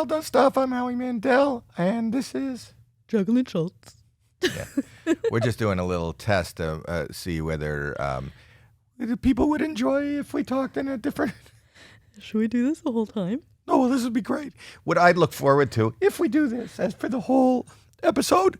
Well Done Stuff. I'm Howie Mandel, and this is Jackelyn Shultz. Yeah, we're just doing a little test to see whether people would enjoy if we talked in a different. Should we do this the whole time? Oh, well, this would be great. What I'd look forward to if we do this, as for the whole episode,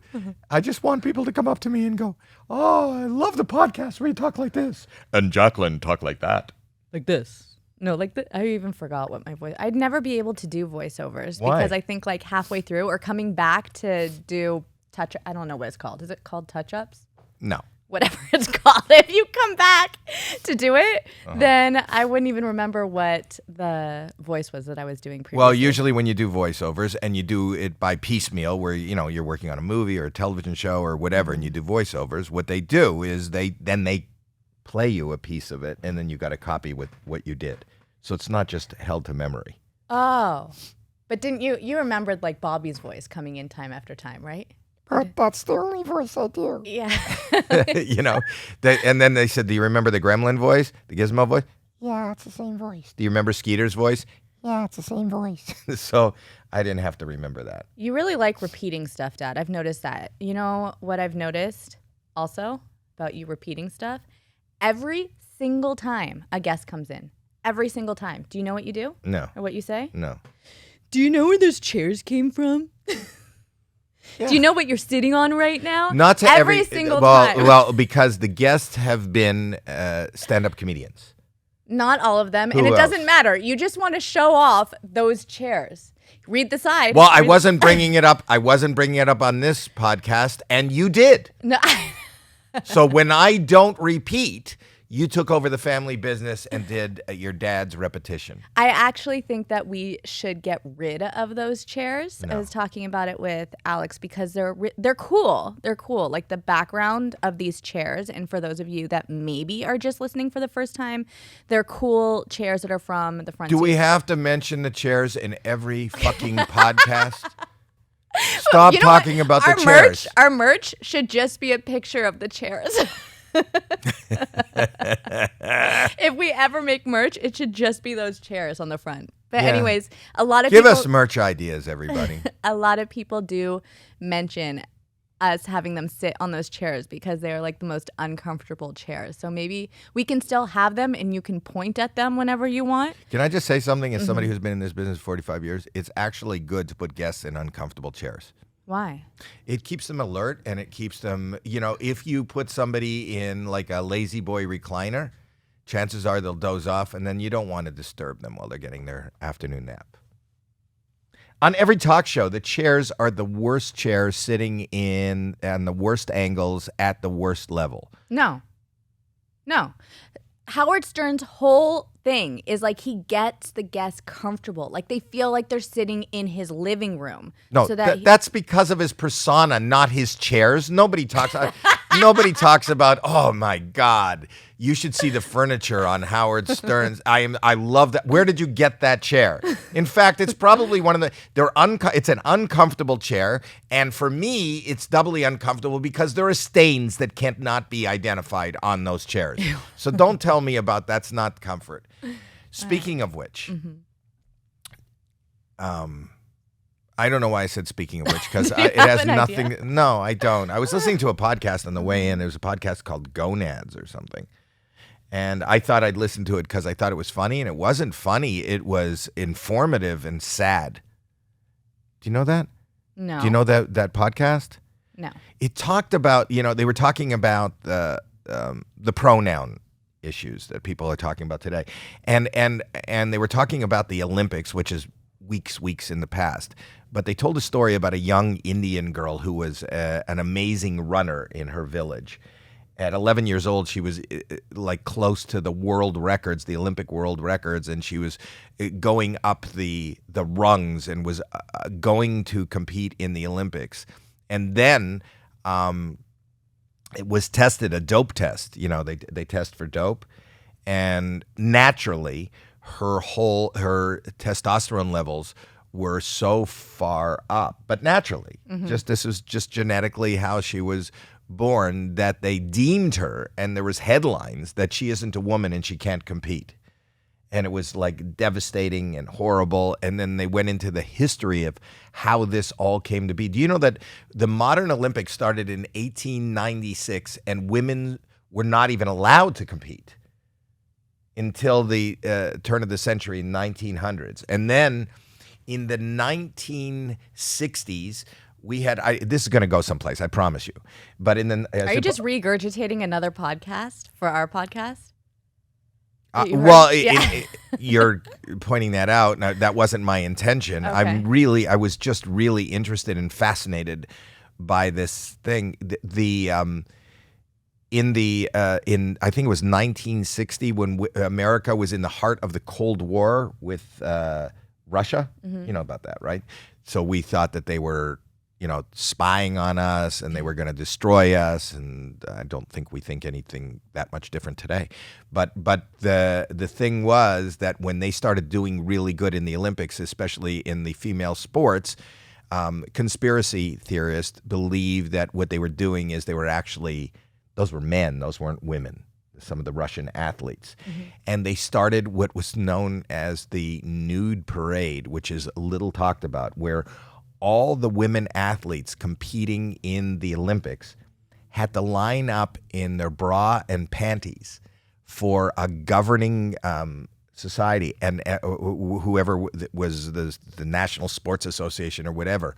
I just want people to come up to me and go, "Oh, I love the podcast where you talk like this," and Jackelyn talk like that, like this. No, like I even forgot what my voice. I'd never be able to do voiceovers. Why? Because I think like halfway through or coming back to do I don't know what it's called. Is it called touch-ups? No. Whatever it's called. If you come back to do it, then I wouldn't even remember what the voice was that I was doing previously. Well, usually when you do voiceovers and you do it by piecemeal, where you're working on a movie or a television show or whatever, and you do voiceovers, what they do is they play you a piece of it, and then you got to copy with what you did. So it's not just held to memory. Oh, but didn't you remembered like Bobby's voice coming in time after time, right? But that's the only voice I do. Yeah. And then they said, do you remember the Gremlin voice, the Gizmo voice? Yeah, it's the same voice. Do you remember Skeeter's voice? Yeah, it's the same voice. So I didn't have to remember that. You really like repeating stuff, Dad. I've noticed that. You know what I've noticed also about you repeating stuff? Every single time a guest comes in, every single time. Do you know what you do? No. Or what you say? No. Do you know where those chairs came from? Yeah. Do you know what you're sitting on right now? Not to every single time. Well, because the guests have been stand-up comedians. Not all of them, Who and it else? doesn't matter. You just want to show off those chairs. Read the side. Well, I wasn't bringing it up. I wasn't bringing it up on this podcast, and you did. No. So when I don't repeat, you took over the family business and did your dad's repetition. I actually think that we should get rid of those chairs. No. I was talking about it with Alex because they're cool. They're cool. Like the background of these chairs, and for those of you that maybe are just listening for the first time, they're cool chairs that are from the front. Do we have to mention the chairs in every fucking podcast? Stop talking about the chairs. Our merch should just be a picture of the chairs. If we ever make merch, it should just be those chairs on the front. But anyways, a lot of Give people, us merch ideas, everybody. a lot of people do mention us having them sit on those chairs because they're like the most uncomfortable chairs. So maybe we can still have them and you can point at them whenever you want. Can I just say something? As somebody who's been in this business 45 years, it's actually good to put guests in uncomfortable chairs. Why? It keeps them alert, and it keeps them, if you put somebody in like a lazy boy recliner, chances are they'll doze off, and then you don't want to disturb them while they're getting their afternoon nap. On every talk show, the chairs are the worst chairs sitting in and the worst angles at the worst level. No. Howard Stern's whole thing is like he gets the guests comfortable. Like they feel like they're sitting in his living room. No, so that's because of his persona, not his chairs. Nobody talks about, oh my God, you should see the furniture on Howard Stern's. I love that. Where did you get that chair? In fact, it's probably one of it's an uncomfortable chair. And for me, it's doubly uncomfortable because there are stains that can't not be identified on those chairs. So don't tell me about that's not comfort. Speaking of which, I don't know why I said speaking of which, because it has nothing. Idea? No, I don't. I was listening to a podcast on the way in. It was a podcast called Gonads or something. And I thought I'd listen to it because I thought it was funny, and it wasn't funny. It was informative and sad. Do you know that? No. Do you know that podcast? No. It talked about, they were talking about the pronoun issues that people are talking about today. And they were talking about the Olympics, which is weeks in the past. But they told a story about a young Indian girl who was an amazing runner in her village. At 11 years old, she was like close to the world records, the Olympic world records, and she was going up the rungs and was going to compete in the Olympics. And then it was tested, a dope test. They test for dope, and naturally, her testosterone levels were so far up, but naturally, this was just genetically how she was born, that they deemed her, and there was headlines that she isn't a woman and she can't compete. And it was like devastating and horrible. And then they went into the history of how this all came to be. Do you know that the modern Olympics started in 1896 and women were not even allowed to compete until the turn of the century, 1900s. And then in the 1960s, we had, this is going to go someplace, I promise you. But in the... Are you just regurgitating another podcast for our podcast? You're pointing that out. Now, that wasn't my intention. Okay. I was just really interested and fascinated by this thing. In I think it was 1960 when America was in the heart of the Cold War with Russia. You know about that, right? So we thought that they were, spying on us and they were going to destroy us. And I don't think we think anything that much different today. But the thing was that when they started doing really good in the Olympics, especially in the female sports, conspiracy theorists believe that what they were doing is those were men, those weren't women, some of the Russian athletes. And they started what was known as the nude parade, which is little talked about, where all the women athletes competing in the Olympics had to line up in their bra and panties for a governing society and whoever was the National Sports Association or whatever.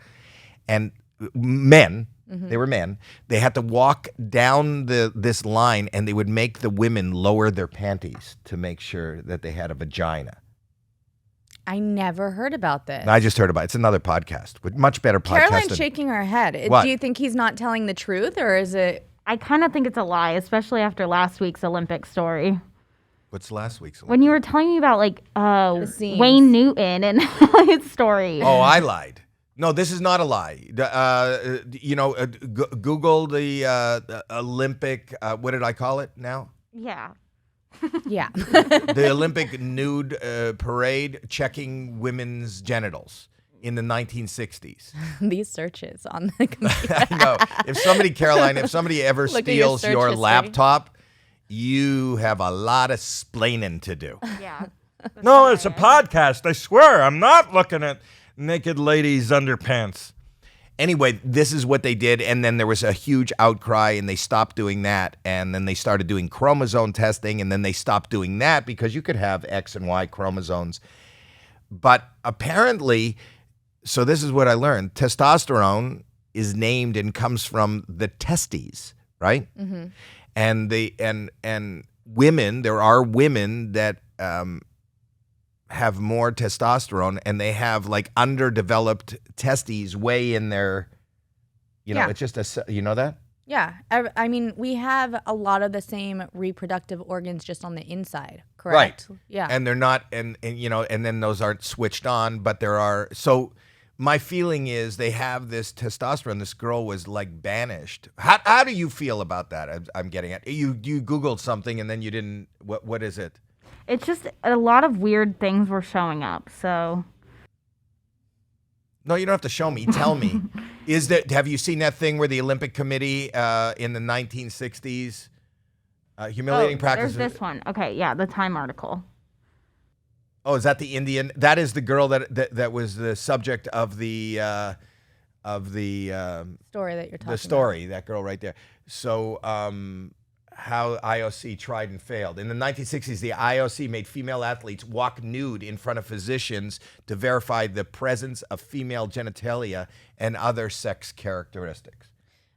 And men, they were men, they had to walk down this line and they would make the women lower their panties to make sure that they had a vagina. I never heard about this. I just heard about it. It's another podcast with much better podcast. Caroline's shaking her head. What? Do you think he's not telling the truth, or is it? I kind of think it's a lie, especially after last week's Olympic story. What's last week's Olympics? When you were telling me about scenes. Wayne Newton and his story. Oh, I lied. No, this is not a lie. Google the Olympic. What did I call it now? Yeah. Yeah. The Olympic nude parade checking women's genitals in the 1960s. These searches on the computer. I know. If somebody ever Look at your steals search your history. laptop, you have a lot of splaining to do. Yeah. No, it's a podcast. I swear, I'm not looking at naked ladies' underpants. Anyway, this is what they did, and then there was a huge outcry, and they stopped doing that, and then they started doing chromosome testing, and then they stopped doing that because you could have X and Y chromosomes. But apparently, so this is what I learned, testosterone is named and comes from the testes, right? And women, there are women that have more testosterone, and they have like underdeveloped testes way in their, Yeah. it's just you know that? Yeah. I mean, we have a lot of the same reproductive organs just on the inside, correct? Right. Yeah. And they're not, and then those aren't switched on, but there are. So my feeling is they have this testosterone. This girl was like banished. How do you feel about that? I'm getting at you Googled something and then you didn't. What is it? It's just a lot of weird things were showing up. So No, you don't have to show me. Tell me. Have you seen that thing where the Olympic Committee in the 1960s humiliating practices? There's this one. Okay, yeah, the Time article. Oh, is that the Indian? That is the girl that was the subject of the story that you're talking the story. That girl right there. So, how IOC tried and failed. In the 1960s, the IOC made female athletes walk nude in front of physicians to verify the presence of female genitalia and other sex characteristics.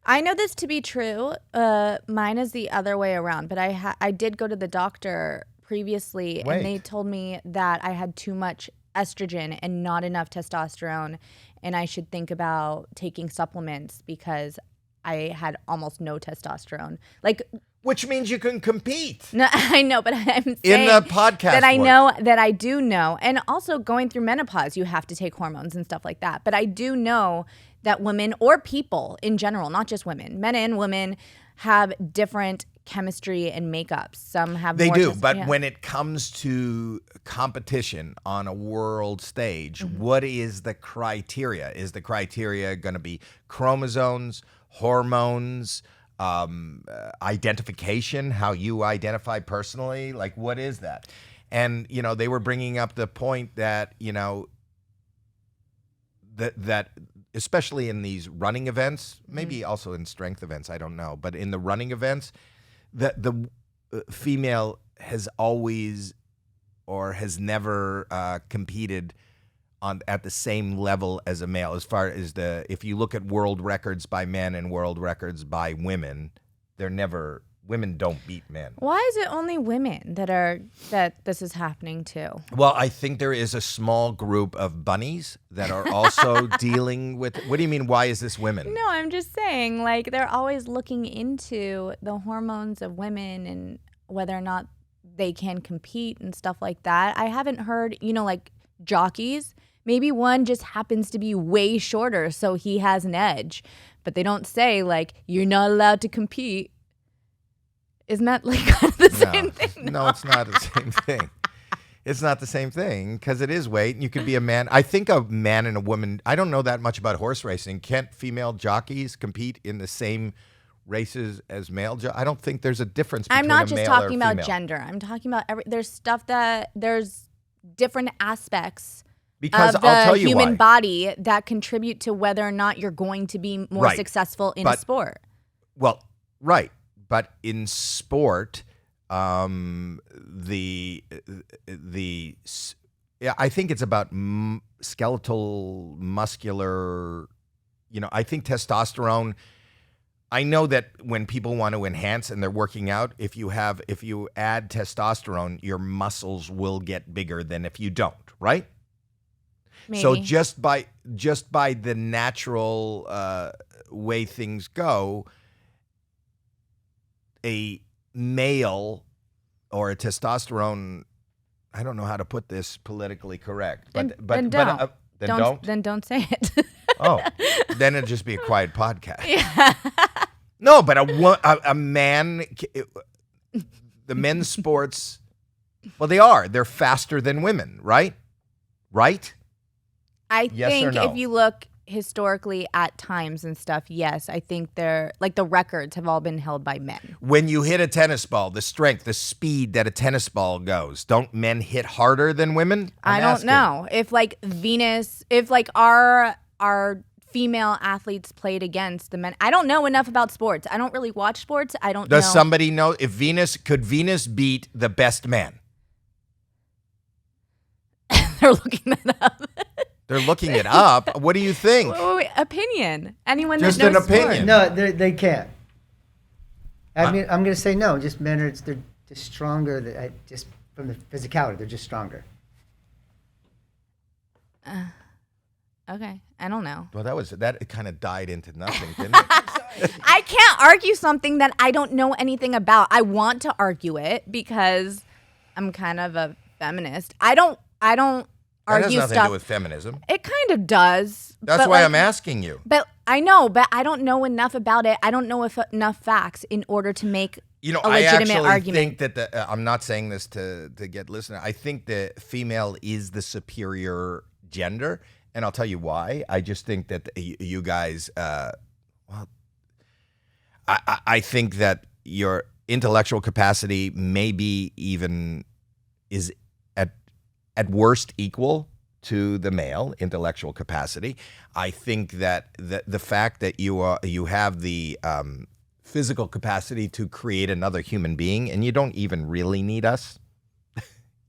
I know this to be true. Mine is the other way around, but I did go to the doctor previously, Wait. and they told me that I had too much estrogen and not enough testosterone, and I should think about taking supplements because I had almost no testosterone. Which means you can compete. No, I know, but I'm saying In the podcast that I world. know that I do know, and also going through menopause, you have to take hormones and stuff like that. But I do know that women or people in general, not just women, men and women, have different chemistry and makeups. Some have They more do, test- but yeah. when it comes to competition on a world stage, what is the criteria? Is the criteria going to be chromosomes, hormones, identification, how you identify personally? Like, what is that? And they were bringing up the point that that especially in these running events, maybe also in strength events, I don't know, but in the running events, the female has always or has never competed at the same level as a male. As far as if you look at world records by men and world records by women, women don't beat men. Why is it only women that this is happening to? Well, I think there is a small group of bunnies that are also dealing with. What do you mean? Why is this women? No, I'm just saying, like, they're always looking into the hormones of women and whether or not they can compete and stuff like that. I haven't heard, like jockeys. Maybe one just happens to be way shorter, so he has an edge. But they don't say, like, you're not allowed to compete. Isn't that like kind of the same thing? No, it's not the same thing. It's not the same thing because it is weight. And you could be a man. I think a man and a woman, I don't know that much about horse racing. Can't female jockeys compete in the same races as male jockeys? I don't think there's a difference between I'm not a just male talking or about female. gender. I'm talking about there's different aspects Because of the I'll tell you human why. body that contribute to whether or not you're going to be more Right. successful in a sport. Well, right. But in sport, I think it's about skeletal, muscular, I think testosterone. I know that when people want to enhance and they're working out, if you add testosterone, your muscles will get bigger than if you don't, right? Maybe. So just by the natural way things go, a male or a testosterone, I don't know how to put this politically correct, but then don't. Then don't. Then don't say it. Oh, then it'd just be a quiet podcast. Yeah. No, but a man, the men's sports, well, they're faster than women, right? Right? I Yes or think no? if you look historically at times and stuff, yes, I think they're like the records have all been held by men. When you hit a tennis ball, the strength, the speed that a tennis ball goes, don't men hit harder than women? I don't know if like Venus, if like our female athletes played against the men. I don't know enough about sports. I don't really watch sports. I don't know. Does somebody know if could Venus beat the best man? They're looking that up. They're looking it up. What do you think? Wait, opinion. Anyone Just that knows an opinion. sports. No, they can't. I mean, I'm going to say no. Just men they're just stronger. Just from the physicality, they're just stronger. Okay, I don't know. Well, that kind of died into nothing, didn't it? I can't argue something that I don't know anything about. I want to argue it because I'm kind of a feminist. I don't That has argue nothing to stuff. do with feminism. It kind of does. That's but why like, I'm asking you. But I know, but I don't know enough about it. I don't know enough facts in order to make a I legitimate actually argument. think that I'm not saying this to get listeners. I think the female is the superior gender, and I'll tell you why. I just think that you guys, I think that your intellectual capacity maybe even is at worst equal to the male intellectual capacity. I think that the fact that you have the physical capacity to create another human being, and you don't even really need us.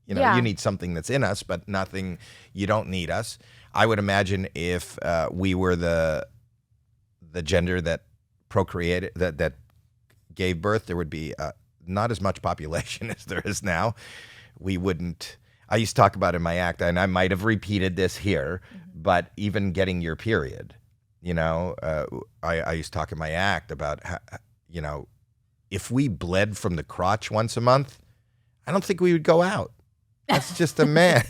Yeah. You need something that's in us, but nothing. You don't need us. I would imagine if we were the gender that procreated, that gave birth, there would be not as much population as there is now. We wouldn't. I used to talk about in my act, and I might have repeated this here, but even getting your period, I used to talk in my act about how, if we bled from the crotch once a month, I don't think we would go out. That's just a man,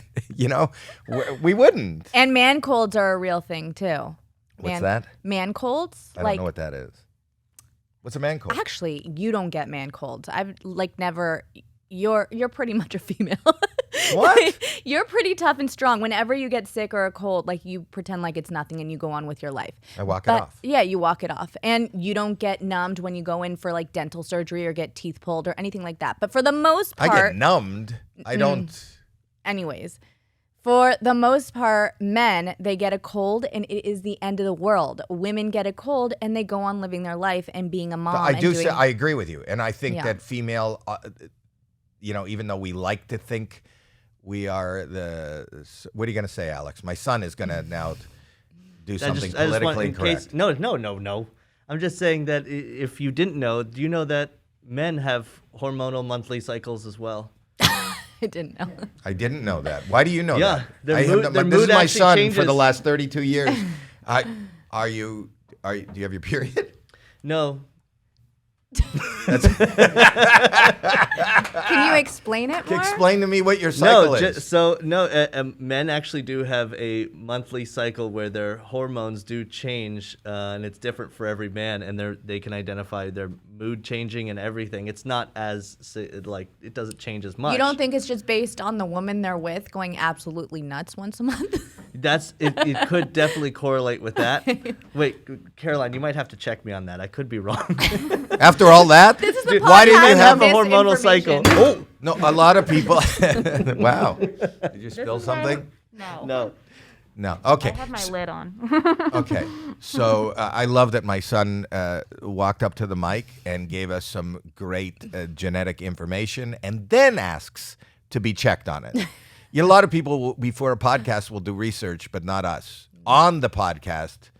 we wouldn't. And man colds are a real thing too. What's that? Man colds? I don't know what that is. What's a man cold? Actually, you don't get man colds. I've never. You're pretty much a female. What? You're pretty tough and strong. Whenever you get sick or a cold, like you pretend like it's nothing and you go on with your life. I walk it off. Yeah, you walk it off. And you don't get numbed when you go in for like dental surgery or get teeth pulled or anything like that. But for the most part, I get numbed. I don't. anyways, for the most part, men, they get a cold and it is the end of the world. Women get a cold and they go on living their life and being a mom. I agree with you. And I think Yeah. that female, even though we like to think we are what are you going to say, Alex? My son is going to now do something politically correct. No. I'm just saying that if you didn't know, do you know that men have hormonal monthly cycles as well? I didn't know. I didn't know that. Why do you know Yeah, that? their I mood- have, their this is mood my actually son for changes. the last 32 years. Do you have your period? No. Can you explain it more? Explain to me what your cycle is. Men actually do have a monthly cycle where their hormones do change, and it's different for every man, and they can identify their mood changing and everything. It's not as it doesn't change as much. You don't think it's just based on the woman they're with going absolutely nuts once a month? It could definitely correlate with that. Wait, Caroline, you might have to check me on that. I could be wrong. After all that, This is the why didn't podcast you have of a hormonal cycle? disinformation. Oh no, a lot of people. Wow, did you spill something? No. No. Okay. I have my lid on. Okay. So I love that my son walked up to the mic and gave us some great genetic information, and then asks to be checked on it. A lot of people before a podcast will do research, but not us. On the podcast,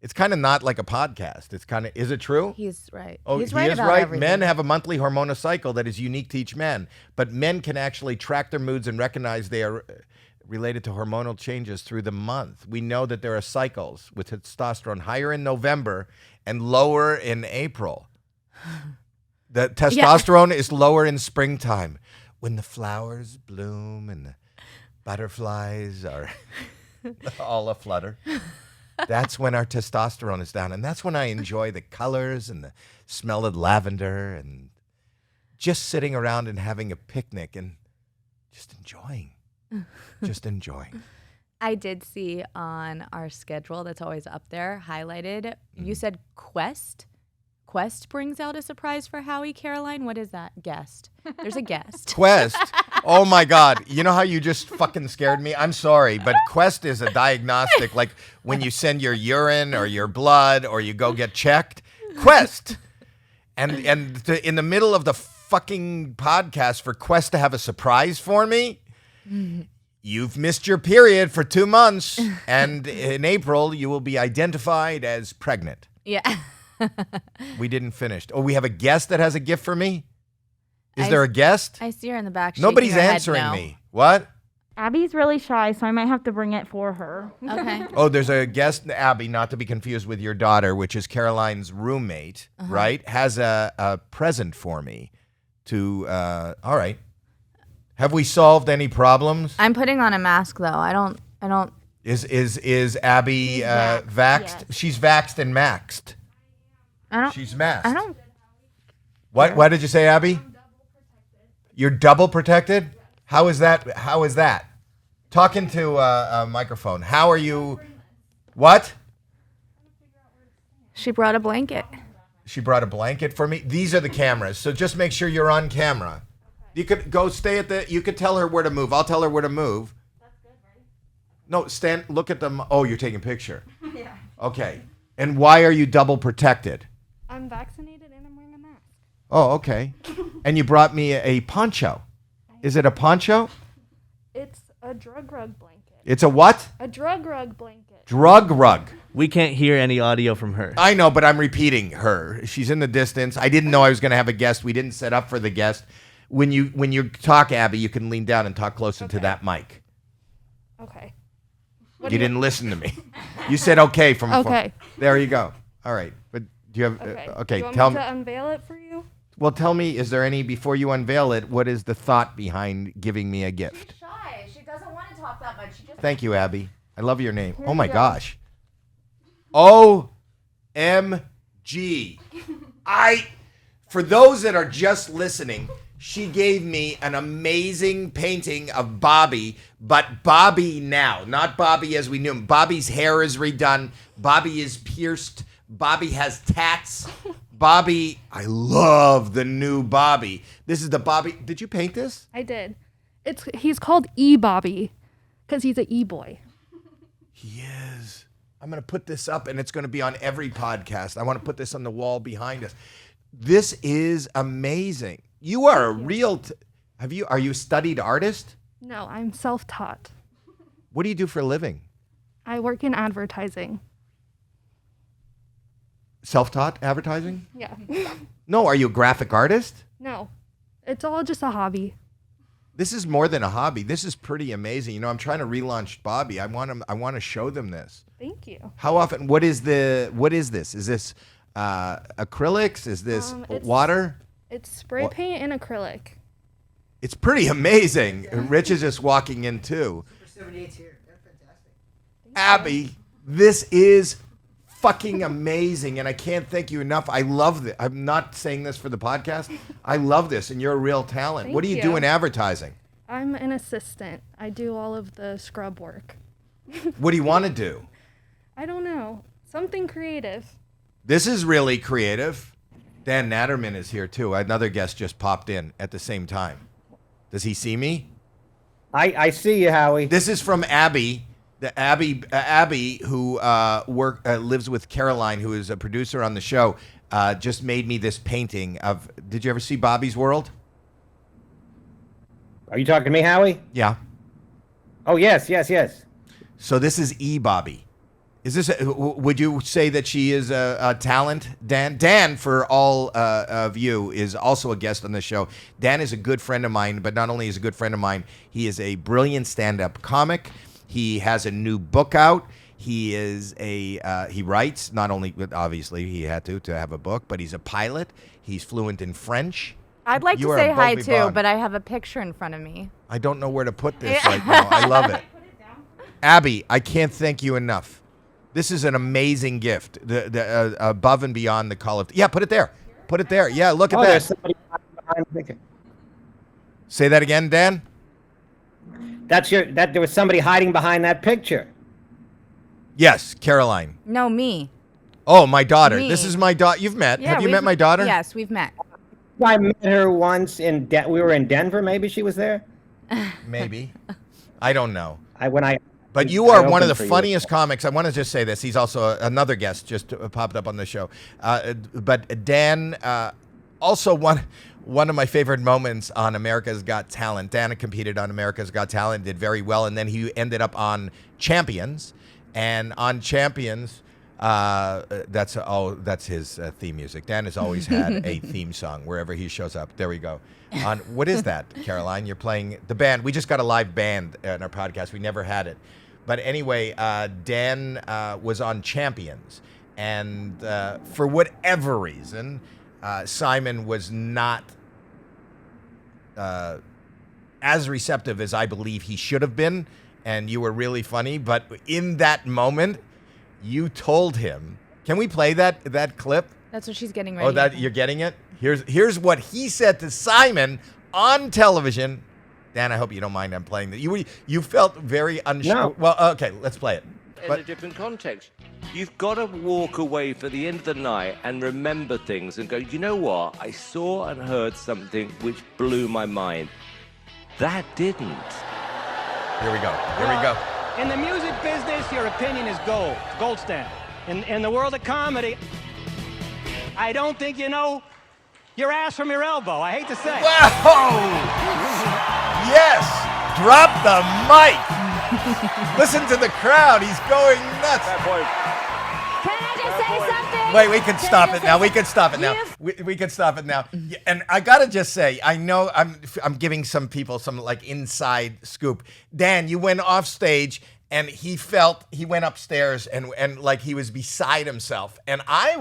it's kind of not like a podcast. It's kind of, is it true? He's right. Oh, He's he right is about right. everything. Men have a monthly hormonal cycle that is unique to each man, but men can actually track their moods and recognize they are related to hormonal changes through the month. We know that there are cycles with testosterone higher in November and lower in April. The testosterone is lower in springtime when the flowers bloom and the butterflies are all aflutter. That's when our testosterone is down. And that's when I enjoy the colors and the smell of lavender and just sitting around and having a picnic and just enjoying. I did see on our schedule that's always up there, highlighted, you said Quest. Quest brings out a surprise for Howie, Caroline. What is that? Guest. There's a guest. Quest. Oh my God. You know how you just fucking scared me? I'm sorry, but Quest is a diagnostic, like when you send your urine or your blood or you go get checked. Quest. And in the middle of the fucking podcast for Quest to have a surprise for me, you've missed your period for 2 months, and in April you will be identified as pregnant. Yeah. We didn't finish. Oh, we have a guest that has a gift for me? Is I there a guest? I see her in the back. Nobody's shaking her head answering no. me. What? Abby's really shy, so I might have to bring it for her. Okay. Oh, there's a guest, Abby, not to be confused with your daughter, which is Caroline's roommate, right? Has a present for me to, all right. Have we solved any problems? I'm putting on a mask though. I don't. Is Abby vaxxed? Yes. She's vaxxed and maxed. I don't. She's masked. I don't. What did you say, Abby? You're double protected? How is that? Talking to a microphone. How are you? What? She brought a blanket. She brought a blanket for me. These are the cameras, so just make sure you're on camera. You could go stay at you could tell her where to move. I'll tell her where to move. That's good, right? No, stand, look at them. Oh, you're taking a picture. Yeah. Okay. And why are you double protected? I'm vaccinated and I'm wearing a mask. Oh, okay. And you brought me a poncho. Is it a poncho? It's a drug rug blanket. It's a what? A drug rug blanket. Drug rug. We can't hear any audio from her. I know, but I'm repeating her. She's in the distance. I didn't know I was going to have a guest. We didn't set up for the guest. When you talk, Abby, you can lean down and talk closer to that mic. Okay. You didn't listen to me. You said okay from Okay. There you go. All right. But do you have Okay. okay, You want tell me me. to unveil it for you? Well, tell me, is there any before you unveil it, what is the thought behind giving me a gift? She's shy. She doesn't want to talk that much. She just. Thank you, Abby. I love your name. Oh you my go. gosh. OMG. For those that are just listening, she gave me an amazing painting of Bobby, but Bobby now, not Bobby as we knew him. Bobby's hair is redone. Bobby is pierced. Bobby has tats. Bobby, I love the new Bobby. This is the Bobby. Did you paint this? I did. He's called E-Bobby because he's an E-boy. He is. I'm going to put this up, and it's going to be on every podcast. I want to put this on the wall behind us. This is amazing. You are a real. Are you a studied artist? No, I'm self-taught. What do you do for a living? I work in advertising. Self-taught advertising? Yeah. No, are you a graphic artist? No, it's all just a hobby. This is more than a hobby. This is pretty amazing. You know, I'm trying to relaunch Bobby. I want to show them this. Thank you. How often? What is this? Is this acrylics? Is this water? It's spray paint and acrylic. It's pretty amazing. Rich is just walking in too. Super 78's here. They're fantastic. Abby, this is fucking amazing, and I can't thank you enough. I love this. I'm not saying this for the podcast. I love this, and you're a real talent. What do you do in advertising? I'm an assistant. I do all of the scrub work. What do you want to do? I don't know. Something creative. This is really creative. Dan Natterman is here too. Another guest just popped in at the same time. Does he see me? I see you, Howie. This is from Abby. The Abby who lives with Caroline, who is a producer on the show, just made me this painting of. Did you ever see Bobby's World? Are you talking to me, Howie? Yeah. Oh, yes. So this is Bobby. Is this? Would you say that she is a talent, Dan? Dan, for all of you, is also a guest on the show. Dan is a good friend of mine, but not only is a good friend of mine, he is a brilliant stand-up comic. He has a new book out. He is he writes, not only, obviously he had to have a book, but he's a pilot. He's fluent in French. I'd like You to are say a hi bubbly too, bug. but I have a picture in front of me. I don't know where to put this right now. I love it. Abby, I can't thank you enough. This is an amazing gift. The above and beyond the call of. Yeah, put it there. Put it there. Yeah, look at There's that. somebody behind the picture. Say that again, Dan. There was somebody hiding behind that picture. Yes, Caroline. No, me. Oh, my daughter. Me. This is my daughter. You've met. Yeah, Have you met my daughter? Yes, we've met. I met her once we were in Denver. Maybe she was there. Maybe. I don't know. But you I are one of opened the for you. funniest comics. I want to just say this. He's also another guest just popped up on the show. But Dan, also one of my favorite moments on America's Got Talent. Dan competed on America's Got Talent, did very well, and then he ended up on Champions. And on Champions, that's his theme music. Dan has always had a theme song wherever he shows up. There we go. On what is that, Caroline? You're playing the band. We just got a live band in our podcast. We never had it. But anyway, Dan was on Champions. And for whatever reason, Simon was not as receptive as I believe he should have been. And you were really funny. But in that moment, you told him. Can we play that clip? That's what she's getting ready. Oh, that you're getting it? Here's what he said to Simon on television. Dan, I hope you don't mind I'm playing that. You felt very unsure. No. Well, okay, let's play it. In a different context. You've got to walk away for the end of the night and remember things and go, you know what? I saw and heard something which blew my mind. That didn't. Here we go. In the music business, your opinion is gold standard. In the world of comedy, I don't think you know your ass from your elbow. I hate to say. Whoa! Yes! Drop the mic! Listen to the crowd. He's going nuts. Can I just say something? Wait, we can stop it now. We can stop it now. We can stop it now. Yeah, and I gotta just say, I know I'm giving some people some like inside scoop. Dan, you went off stage and he went upstairs and like he was beside himself. And I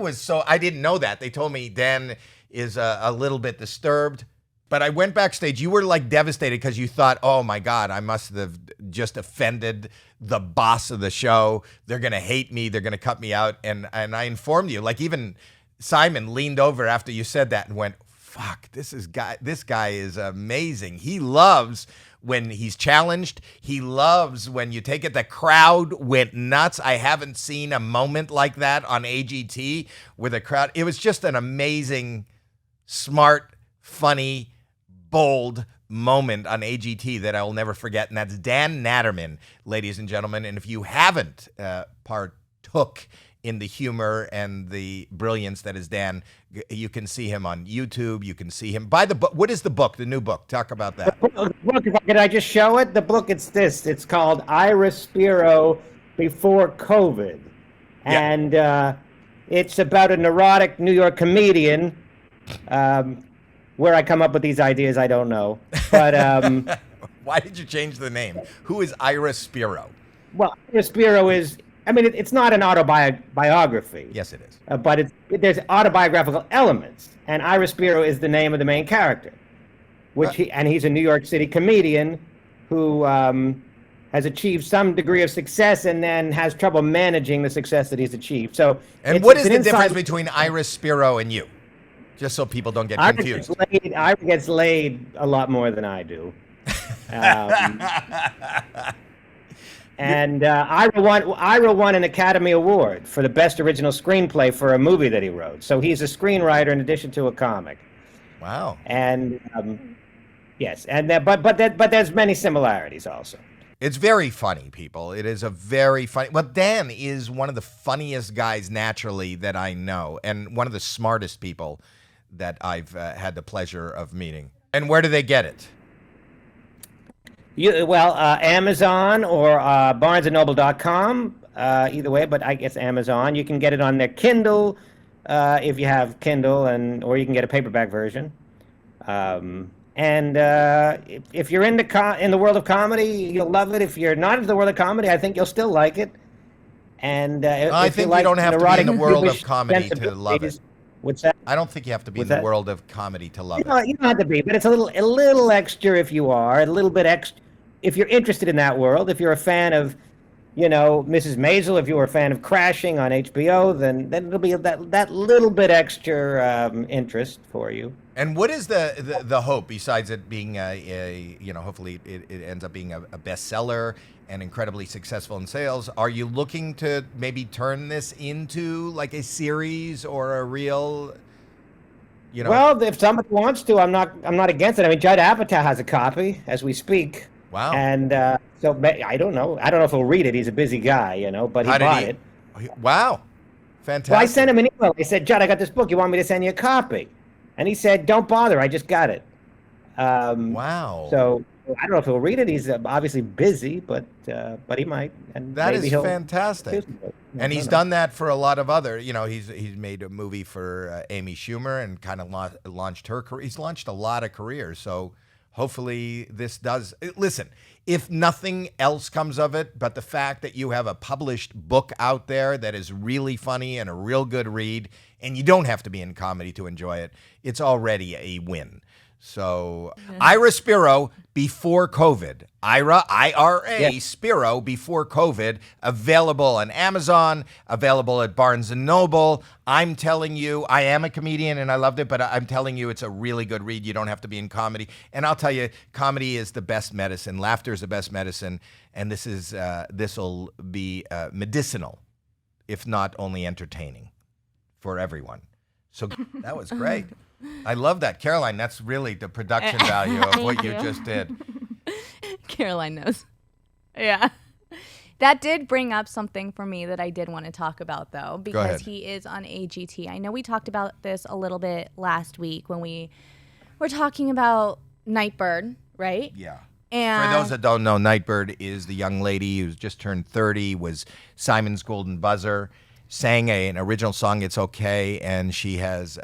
didn't know that. They told me Dan is a little bit disturbed. But I went backstage. You were like devastated because you thought, oh my God, I must have just offended the boss of the show. They're going to hate me. They're going to cut me out. And I informed you. Like even Simon leaned over after you said that and went, fuck, this guy is amazing. He loves when he's challenged. He loves when you take it. The crowd went nuts. I haven't seen a moment like that on AGT with a crowd. It was just an amazing, smart, funny, bold moment on AGT that I will never forget. And that's Dan Natterman, ladies and gentlemen. And if you haven't partook in the humor and the brilliance that is Dan, you can see him on YouTube. You can see him. Buy the book. What is the book, the new book? Talk about that. Can I just show it? The book, it's this. It's called Ira Spiro Before COVID. Yeah. And it's about a neurotic New York comedian. Where I come up with these ideas, I don't know. But why did you change the name? Who is Ira Spiro? Well, Ira Spiro is, I mean, it's not an autobiography. Yes, it is. But there's autobiographical elements. And Ira Spiro is the name of the main character. He's a New York City comedian who has achieved some degree of success and then has trouble managing the success that he's achieved. And what is the difference between Ira Spiro and you? Just so people don't get confused. Ira gets laid a lot more than I do. And Ira won an Academy Award for the best original screenplay for a movie that he wrote. So he's a screenwriter in addition to a comic. Wow. And yes, and but there's many similarities also. It's very funny, people. It is a very funny. Well, Dan is one of the funniest guys naturally that I know, and one of the smartest people that I've had the pleasure of meeting. And where do they get it? Amazon or BarnesandNoble.com, either way, but I guess Amazon. You can get it on their Kindle if you have Kindle, or you can get a paperback version. If you're in the world of comedy, you'll love it. If you're not into the world of comedy, I think you'll still like it. And I think you don't have to be in the world of comedy to love it. What's that? I don't think you have to be in the world of comedy to love it. You don't have to be, but it's a little extra if you are, a little bit extra if you're interested in that world. If you're a fan of, Mrs. Maisel, if you were a fan of Crashing on HBO, then it'll be that little bit extra interest for you. And what is the hope besides it being hopefully it ends up being a bestseller and incredibly successful in sales? Are you looking to maybe turn this into like a series or a real, Well, if somebody wants to, I'm not against it. I mean, Judd Apatow has a copy as we speak. Wow. And so I don't know. I don't know if he'll read it. He's a busy guy, but he bought it. Wow. Fantastic. Well, I sent him an email. I said, Judd, I got this book. You want me to send you a copy? And he said, don't bother. I just got it. Wow. So I don't know if he'll read it. He's obviously busy, but he might. And that maybe is fantastic. And he's done that for a lot of other, he's made a movie for Amy Schumer and kind of launched her career. He's launched a lot of careers. So hopefully this does. Listen, if nothing else comes of it, but the fact that you have a published book out there that is really funny and a real good read, and you don't have to be in comedy to enjoy it, it's already a win. So Ira Spiro Before COVID. Ira, I-R-A, Spiro Before COVID, available on Amazon, available at Barnes & Noble. I'm telling you, I am a comedian and I loved it, but I'm telling you it's a really good read. You don't have to be in comedy. And I'll tell you, comedy is the best medicine. Laughter is the best medicine. And this'll be medicinal, if not only entertaining for everyone. So that was great. I love that. Caroline, that's really the production value of what you just did. Caroline knows. Yeah. That did bring up something for me that I did want to talk about, though, because he is on AGT. I know we talked about this a little bit last week when we were talking about Nightbird, right? Yeah. And for those that don't know, Nightbird is the young lady who's just turned 30, was Simon's Golden Buzzer, sang an original song, It's Okay, and she has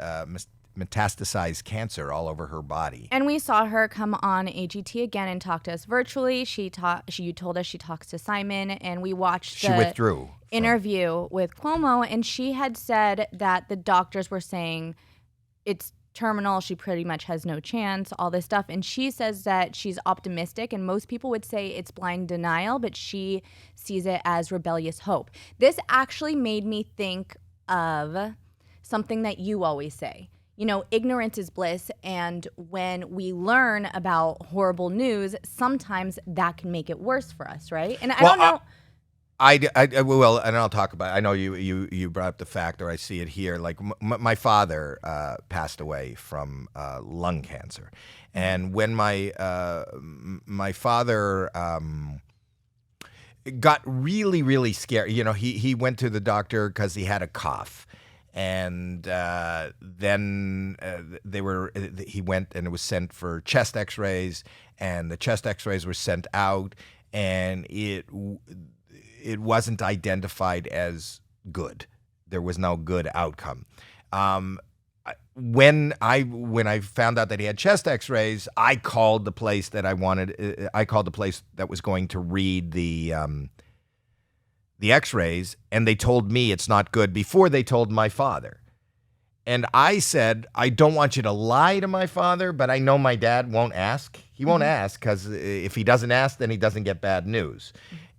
metastasized cancer all over her body. And we saw her come on AGT again and talk to us virtually. You told us she talks to Simon, and we watched the interview with Cuomo, and she had said that the doctors were saying it's terminal, she pretty much has no chance, all this stuff. And she says that she's optimistic, and most people would say it's blind denial, but she sees it as rebellious hope. This actually made me think of something that you always say. ignorance is bliss. And when we learn about horrible news, sometimes that can make it worse for us, right? And I don't know. I will, and I'll talk about it. I know you brought up the fact, or I see it here. Like my father passed away from lung cancer, and when my father got really, really scared, he went to the doctor because he had a cough, and then he went and it was sent for chest X-rays, and the chest X-rays were sent out, and it wasn't identified as good. There was no good outcome. When I found out that he had chest X-rays, I called the place that I wanted. I called the place that was going to read the X-rays, and they told me it's not good before they told my father. And I said, I don't want you to lie to my father, but I know my dad won't ask. He won't ask because if he doesn't ask, then he doesn't get bad news.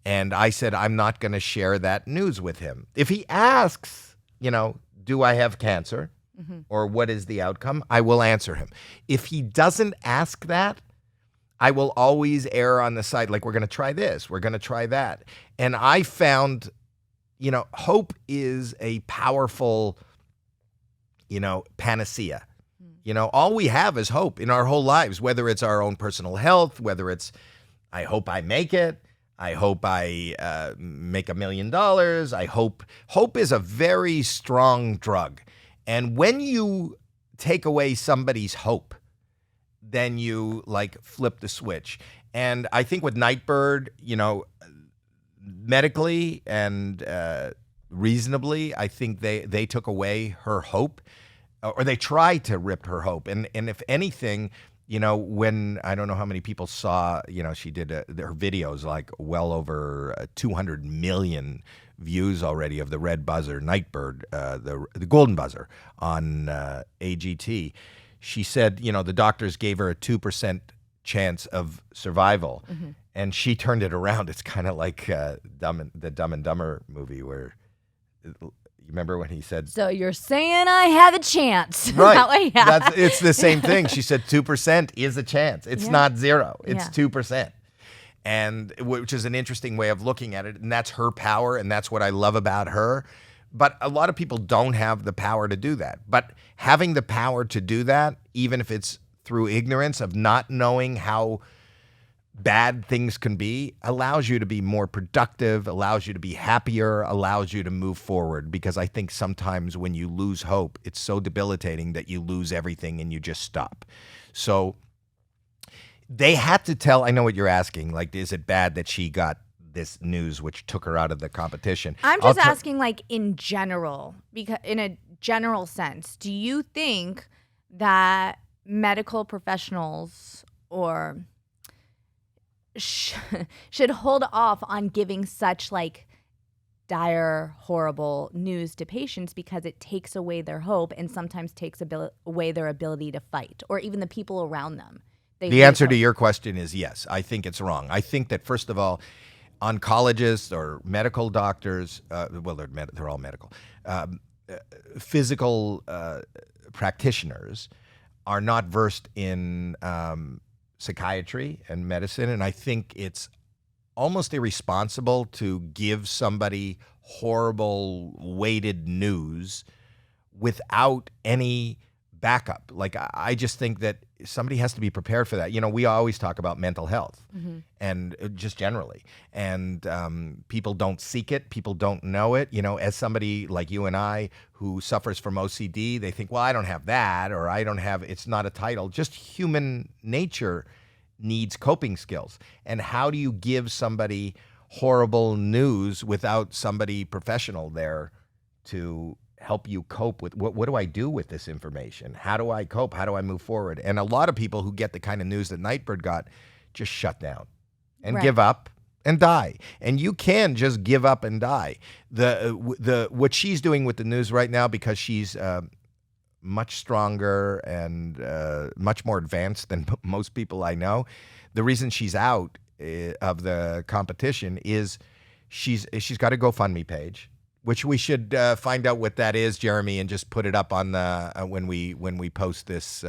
And I said, I'm not going to share that news with him. If he asks, do I have cancer or what is the outcome, I will answer him. If he doesn't ask that, I will always err on the side, like, we're going to try this, we're going to try that. And I found, hope is a powerful, panacea. All we have is hope in our whole lives, whether it's our own personal health, whether it's, I hope I make it, I hope I make $1 million. Hope is a very strong drug. And when you take away somebody's hope, then you flip the switch. And I think with Nightbird, medically and reasonably, I think they took away her hope, or they tried to rip her hope. And if anything, when I don't know how many people saw, she did her videos, well over 200 million views already of the red buzzer, Nightbird, the golden buzzer on AGT. She said, the doctors gave her a 2% chance of survival, and she turned it around. It's kind of like the Dumb and Dumber movie where. You remember when he said, "So you're saying I have a chance?" Right. It's the same thing. She said 2% is a chance. It's not zero. It's 2%. And which is an interesting way of looking at it. And that's her power. And that's what I love about her. But a lot of people don't have the power to do that. But having the power to do that, even if it's through ignorance of not knowing how bad things can be, allows you to be more productive, allows you to be happier, allows you to move forward. Because I think sometimes when you lose hope, it's so debilitating that you lose everything and you just stop. So they had to tell, I know what you're asking, is it bad that she got this news which took her out of the competition? I'm just asking in general, because in a general sense, do you think that medical professionals or should hold off on giving such dire, horrible news to patients because it takes away their hope and sometimes takes away their ability to fight, or even the people around them? The answer to your question is yes. I think it's wrong. I think that, first of all, oncologists or medical doctors, they're all medical, physical practitioners are not versed in psychiatry and medicine, and I think it's almost irresponsible to give somebody horrible weighted news without any backup. I just think that somebody has to be prepared for that. We always talk about mental health and just generally, and people don't seek it, people don't know it. As somebody like you and I who suffers from OCD, they think, well, I don't have that, or it's not a title. Just human nature needs coping skills. And how do you give somebody horrible news without somebody professional there to help you cope with what do I do with this information? How do I cope? How do I move forward? And a lot of people who get the kind of news that Nightbird got just shut down and give up and die. And you can just give up and die. What she's doing with the news right now, because she's much stronger and much more advanced than most people I know, the reason she's out of the competition is she's got a GoFundMe page, which we should find out what that is, Jeremy, and just put it up on the when we post this.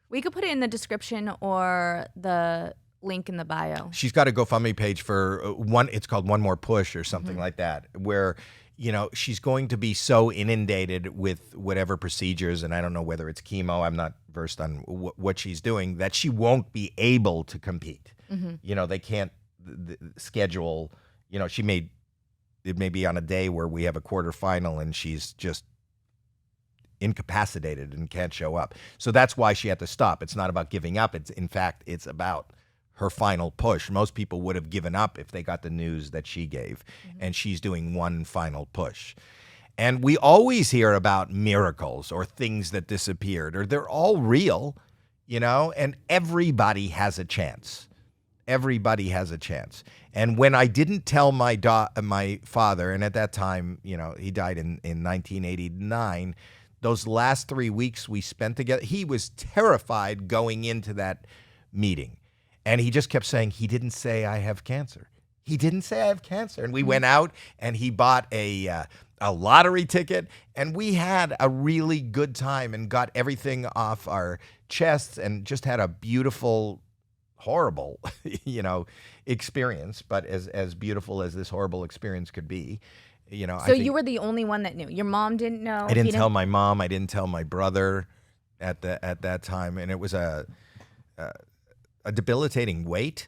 We could put it in the description or the link in the bio. She's got a GoFundMe page for one. It's called One More Push or something like that, where she's going to be so inundated with whatever procedures, and I don't know whether it's chemo. I'm not versed on what she's doing, that she won't be able to compete. They can't schedule. It may be on a day where we have a quarterfinal and she's just incapacitated and can't show up. So that's why she had to stop. It's not about giving up. It's about her final push. Most people would have given up if they got the news that she gave, and she's doing one final push. And we always hear about miracles or things that disappeared, or they're all real, and everybody has a chance. Everybody has a chance. And when I didn't tell my father, and at that time, he died in 1989, those last 3 weeks we spent together, he was terrified going into that meeting. And he just kept saying, he didn't say I have cancer. He didn't say I have cancer. And we went out and he bought a lottery ticket, and we had a really good time and got everything off our chests and just had a beautiful, horrible, experience, but as beautiful as this horrible experience could be, So you were the only one that knew. Your mom didn't know. I didn't tell my mom. I didn't tell my brother at that time, and it was a debilitating weight.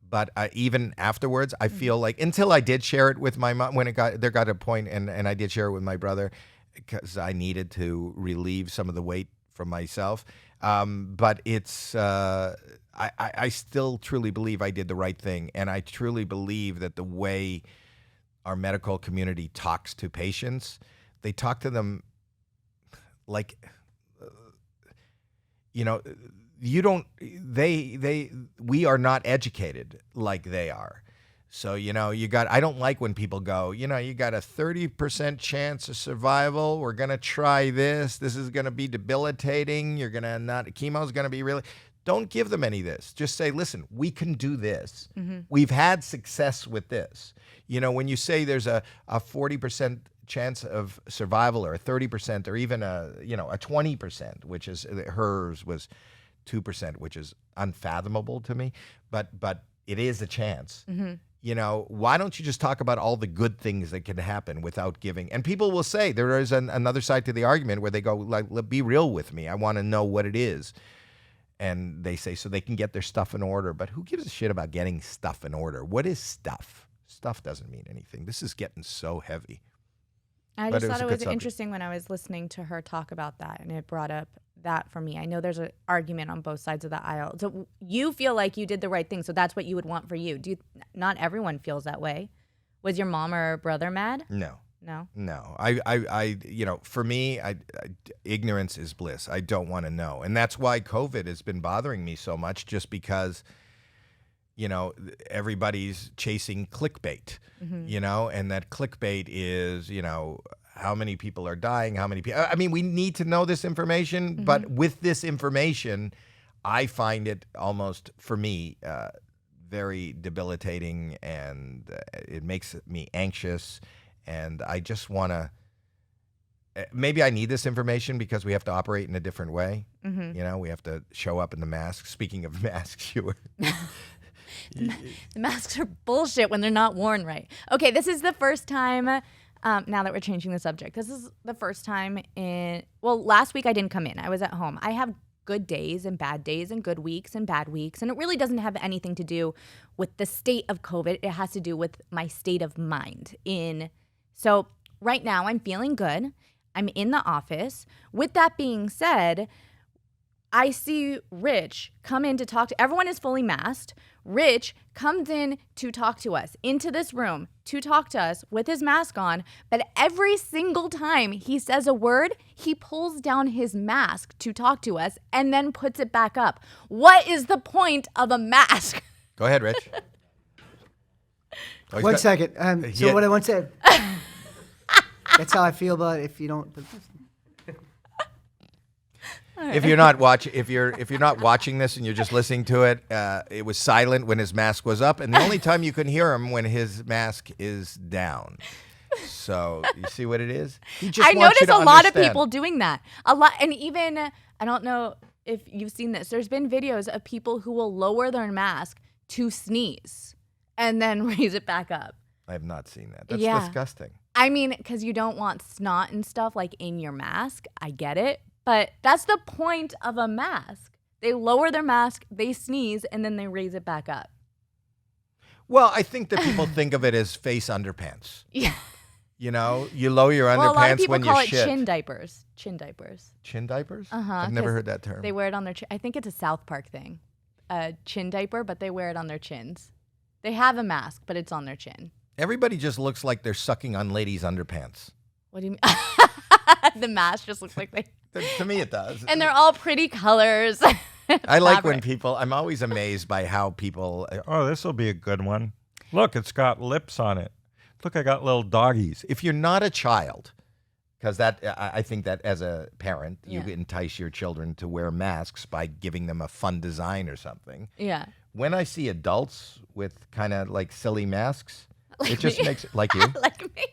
But even afterwards, I feel like until I did share it with my mom, when there got a point, and I did share it with my brother because I needed to relieve some of the weight from myself. But it's I still truly believe I did the right thing, and I truly believe that the way our medical community talks to patients, they talk to them like, we are not educated like they are. So, I don't like when people go, you got a 30% chance of survival. We're going to try this. This is going to be debilitating. You're going to chemo's going to be really, don't give them any of this. Just say, listen, we can do this. We've had success with this. When you say there's a 40% chance of survival, or a 30%, or even a 20%, which is, hers was 2%, which is unfathomable to me, but it is a chance. Why don't you just talk about all the good things that can happen without giving? And people will say, there is another side to the argument where they go, like, be real with me. I want to know what it is. And they say, so they can get their stuff in order. But who gives a shit about getting stuff in order? What is stuff? Stuff doesn't mean anything. This is getting so heavy. I just thought it was interesting when I was listening to her talk about that, and it brought up that for me. I know there's an argument on both sides of the aisle. So you feel like you did the right thing, so that's what you would want for you. Not everyone feels that way. Was your mom or brother mad? No. No. For me, ignorance is bliss. I don't want to know. And that's why COVID has been bothering me so much, just because, everybody's chasing clickbait, and that clickbait is, how many people are dying, how many people. I mean, we need to know this information, but with this information, I find it almost, for me, very debilitating, and it makes me anxious. And I just want to, maybe I need this information because we have to operate in a different way. We have to show up in the mask. Speaking of masks, the masks are bullshit when they're not worn right. Okay, this is the first time, now that we're changing the subject, this is the first time last week I didn't come in. I was at home. I have good days and bad days, and good weeks and bad weeks, and it really doesn't have anything to do with the state of COVID. It has to do with my state of mind. So right now I'm feeling good. I'm in the office. With that being said, I see Rich come in to talk to, everyone is fully masked. Rich comes in to talk to us, into this room to talk to us with his mask on, but every single time he says a word, he pulls down his mask to talk to us and then puts it back up. What is the point of a mask? Go ahead, Rich. One second. So what I once said, that's how I feel about it if you don't. If you're not watching this and you're just listening to it, it was silent when his mask was up, and the only time you can hear him when his mask is down. So you see what it is? He just I wants you notice to a lot of understand. people doing that. A lot, and even I don't know if you've seen this. There's been videos of people who will lower their mask to sneeze and then raise it back up. I have not seen that. That's Yeah. disgusting. I mean, because you don't want snot and stuff like in your mask. I get it, but that's the point of a mask. They lower their mask, they sneeze, and then they raise it back up. Well, I think that people think of it as face underpants. Yeah. You know, you lower your Well, a lot of underpants people when you call it shit. chin diapers. Chin diapers. Chin diapers? Uh-huh. I've never 'cause heard that term. They wear it on their chin. I think it's a South Park thing. A chin diaper, but they wear it on their chins. They have a mask, but it's on their chin. Everybody just looks like they're sucking on ladies' underpants. What do you mean? The mask just looks like they... To me, it does. And they're all pretty colors. I like when Fabric. people, I'm always amazed by how people, Oh, this will be a good one. Look, it's got lips on it. Look, I got little doggies. if you're not a child, because that, I think that as a parent, you Yeah. entice your children to wear masks by giving them a fun design or something. Yeah. When I see adults with kind of like silly masks, Like it just me. makes, like you, Like me.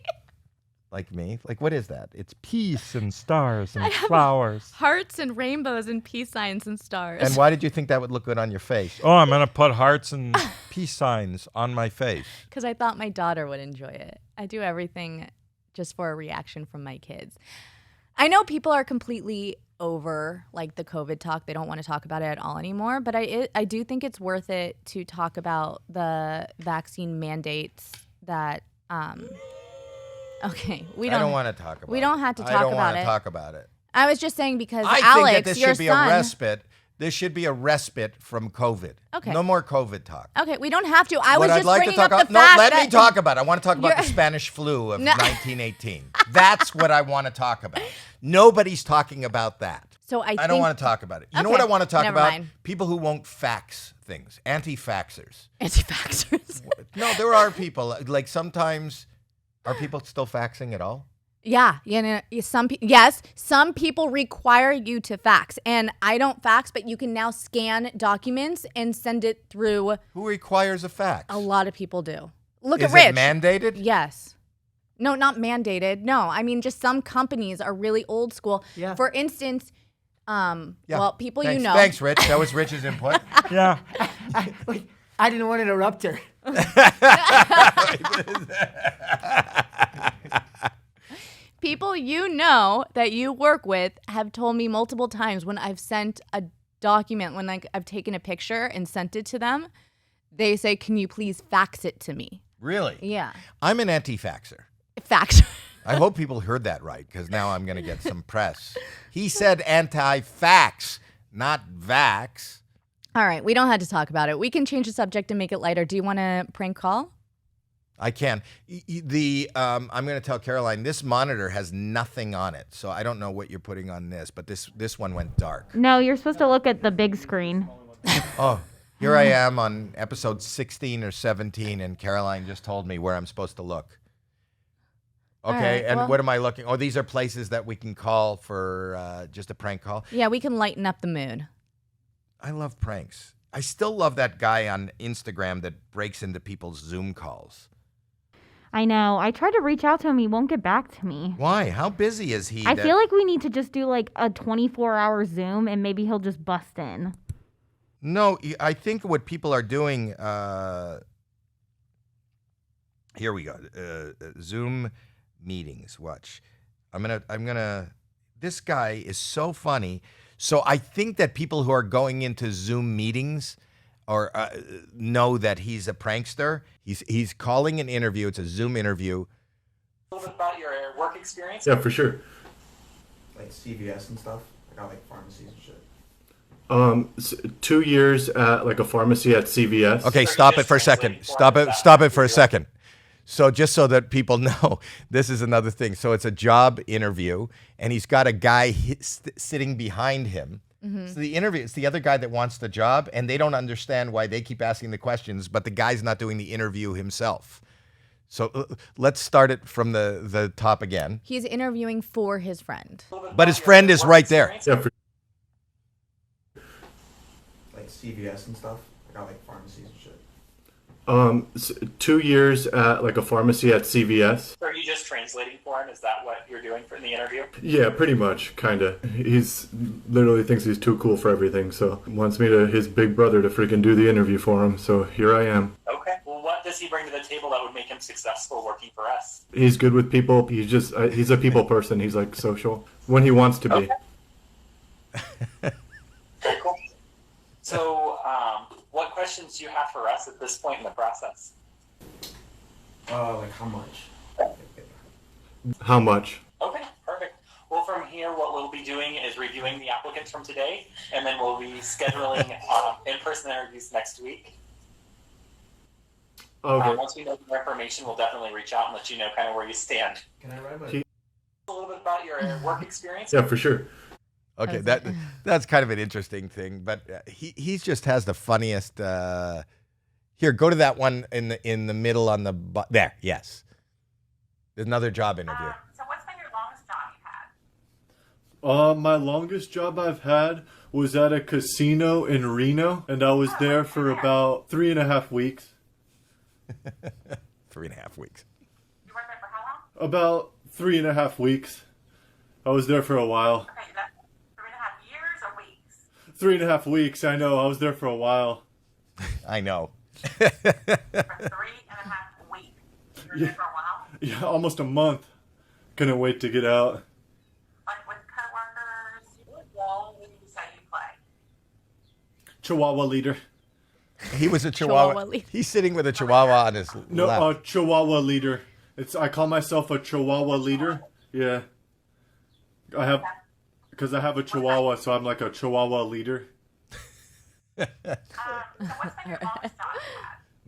like me, like what is that? It's Peace and stars and I have flowers. Hearts and rainbows and peace signs and stars. And why did you think that would look good on your face? Oh, I'm going to put hearts and peace signs on my face. Because I thought my daughter would enjoy it. I do everything just for a reaction from my kids. I know people are completely over like the COVID talk. They don't want to talk about it at all anymore. But I do think it's worth it to talk about the vaccine mandates that. Okay, I don't want to talk about it. We don't have to I talk don't about want it. to talk about it. I was just saying because I Alex, think that this your should be son. a respite. This should be a respite from COVID. Okay. No more COVID talk. Okay, we don't have to. I was What I'd just like to bringing talk up about, the no, fact let me that talk about it. I want to talk about the You're- Spanish flu of No. 1918. That's what I want to talk about. Nobody's talking about that. So I don't think- want to talk about it. You know Okay, what I want to talk never about? mind. People who won't fax things. Anti-faxers. Anti-vaxxers. No, there are people. Like sometimes, are people still faxing at all? Yeah, some people require you to fax, and I don't fax, but you can now scan documents and send it through. Who requires a fax? A lot of people do. Look Is at Rich. it mandated? Yes. No, not mandated. No, I mean just some companies are really old school. Yeah. For instance, Yeah. well, people Thanks. you know. Thanks, Rich. That was Rich's input. Yeah. Wait, I didn't want to interrupt her. People you know that you work with have told me multiple times when I've sent a document, when like I've taken a picture and sent it to them, they say, "Can you please fax it to me?" Really? Yeah. I'm an anti-faxer. Fax. I hope people heard that right, because now I'm going to get some press. He said anti-fax, not vax. All right, we don't have to talk about it. We can change the subject and make it lighter. Do you want to prank call? I can. I'm going to tell Caroline, this monitor has nothing on it, so I don't know what you're putting on this, but this one went dark. No, you're supposed to look at the big screen. Oh, here I am on episode 16 or 17, and Caroline just told me where I'm supposed to look. Okay, right, and well- what am I looking? Oh, these are places that we can call for just a prank call. Yeah, we can lighten up the mood. I love pranks. I still love that guy on Instagram that breaks into people's Zoom calls. I know. I tried to reach out to him. He won't get back to me. Why? How busy is he? I feel like we need to just do like a 24-hour Zoom and maybe he'll just bust in. No, I think what people are doing. Here we go. Zoom meetings. Watch. I'm gonna. This guy is so funny. So I think that people who are going into Zoom meetings or know that he's a prankster. He's calling an interview. It's a Zoom interview. A little bit about your work experience? Yeah, for sure. Like CVS and stuff? Like I like pharmacies and shit. 2 years at like a pharmacy at CVS. Okay, stop it for a second. Stop it for a second. So just so that people know, this is another thing. So it's a job interview, and he's got a guy sitting behind him. Mm-hmm. So the interview, it's the other guy that wants the job, and they don't understand why they keep asking the questions, but the guy's not doing the interview himself. So let's start it from the top again. He's interviewing for his friend. But his friend is right there. Yeah, for like CVS and stuff? Like I like pharmacies and shit. 2 years at like a pharmacy at CVS. Are you just translating for him? Is that what you're doing in the interview? Yeah, pretty much, kinda. He's literally thinks he's too cool for everything, so wants me to his big brother to freaking do the interview for him. So here I am. Okay. Well, what does he bring to the table that would make him successful working for us? He's good with people. He's a people person. He's like social when he wants to be. Very cool. So, what questions do you have for us at this point in the process? Like how much? How much? Okay, perfect. Well, from here, what we'll be doing is reviewing the applicants from today, and then we'll be scheduling in-person interviews next week. Okay. Once we know more information, we'll definitely reach out and let you know kind of where you stand. Can I write A little bit about your work experience? Yeah, for sure. Okay, that's kind of an interesting thing, but he just has the funniest. Here, go to that one in the middle on the there. Yes, there's another job interview. So what's been your longest job you've had? My longest job I've had was at a casino in Reno, and I was there for about 3.5 weeks. 3.5 weeks. You worked there for how long? About 3.5 weeks. I was there for a while. Okay, that's 3.5 years or weeks? 3.5 weeks, I know. I was there for a while. I know. For 3.5 weeks. You were there for a while? Yeah, almost a month. Couldn't wait to get out. Like with coworkers, what role would you say you play? Chihuahua leader. He was a Chihuahua. He's sitting with a Chihuahua on his lap. Chihuahua leader. I call myself a Chihuahua leader. Yeah. Because I have a Chihuahua, so I'm like a Chihuahua leader. So what's been your longest job you've had?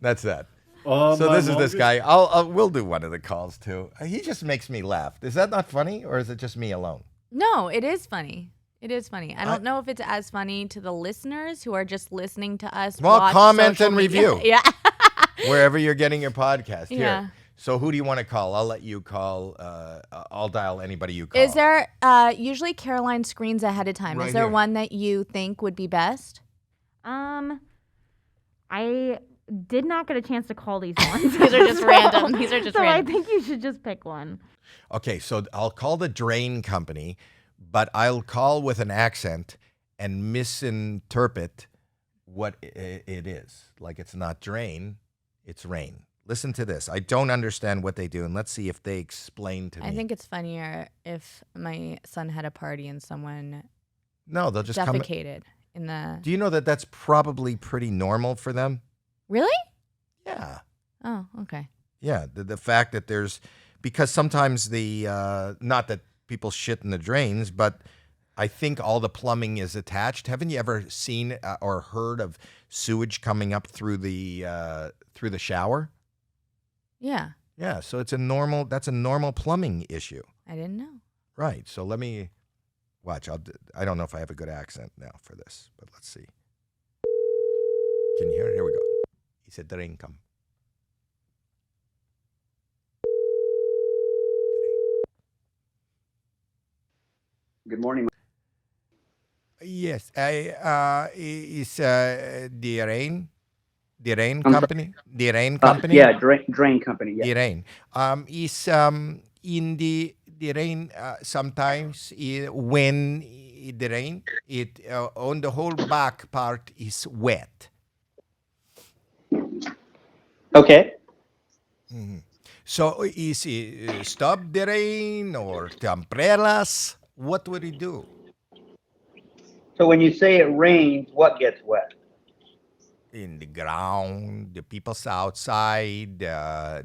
That's that. So this is this guy. We'll do one of the calls too. He just makes me laugh. Is that not funny, or is it just me alone? No, it is funny. It is funny. I don't know if it's as funny to the listeners who are just listening to us. Well, watch comment social and media. review. Yeah. Wherever you're getting your podcast. Here. Yeah. So who do you want to call? I'll let you call. I'll dial anybody you call. Is there usually Caroline screens ahead of time? Right Is there here. one that you think would be best? I did not get a chance to call these ones. These are just random. These are just so random. I think you should just pick one. Okay, so I'll call the drain company, but I'll call with an accent and misinterpret what it is. Like it's not drain, it's rain. Listen to this. I don't understand what they do, and let's see if they explain to me. I think it's funnier if my son had a party and someone No, they'll just defecated in the. Do you know that that's probably pretty normal for them? Really? Yeah. Oh, okay. Yeah, the fact that because sometimes not that people shit in the drains, but I think all the plumbing is attached. Haven't you ever seen or heard of sewage coming up through the shower? Yeah. Yeah, so that's a normal plumbing issue. I didn't know. Right. So let me watch. I don't know if I have a good accent now for this, but let's see. Can you hear it? Here we go. He said drain come. Good morning. Yes, is the rain company? The rain company? Yeah, drain company. Yeah. The rain. Is in the rain sometimes when the rain it on the whole back part is wet. Okay. Mm-hmm. So is it stop the rain or the umbrellas? What would he do? So when you say it rains, what gets wet? In the ground, the people's outside, the